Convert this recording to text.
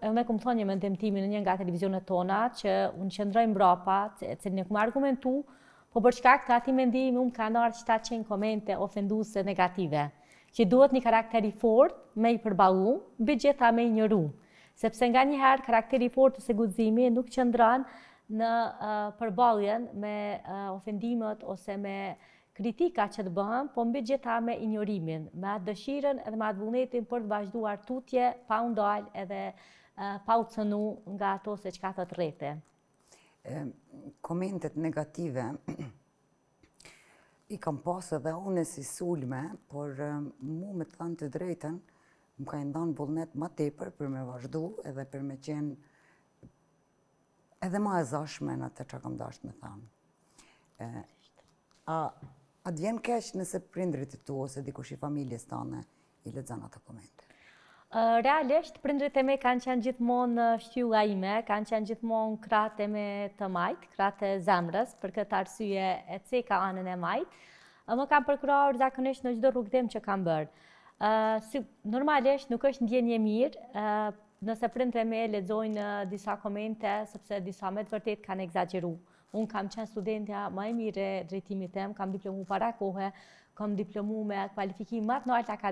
unë kom thonë një mendim timin në një nga televizionet tona që unë qëndroj mbrapa, se një kom argumentu, po për shkak të ati mendimi unë ka ndarë 700 komente ofenduese negative, që duhet një karakteri fort me i përballu, mbi gjitha me i njëru. Sepse nga njëherë karakteri fort ose guximi nuk qëndron në përballjen me ofendimet ose me kritika që të bëhen, po mbi gjitha me injorimin, me atë dëshirën edhe me atë vullnetin për të vazhduar tutje, pa u ndalë edhe pa u cënu nga ato se çka thot rreti. Komentet negative i kam pas edhe unë si sulme, por mu me të thënë të drejtën, më ka ndonë vullnet ma tepër për me vazhdu edhe për me qenë edhe ma e zashme në të që kam dashtë me thamë. A t'vjen keq nëse prindrit tu ose dikush i familjes tane i lexon ato komente? Realisht, prindrit e me kanë qenë gjithmonë shtylla ime, kanë qenë gjithmonë krahët e me të majt, krahët e zemrës, për këtë arsye e ceka anën e majt. Më kam përkrahur zakonisht në çdo rrugtim që kam bërë. Normalisht nuk është ndjenje mirë, nëse prindrit e me lexojnë disa komente, sepse disa me të vërtet kanë egzageru. Unë kam qenë studentja më e mirë e drejtimit tem, kam diplomu para kohe, kam diplomu me kvalifikim më të lartë akademik.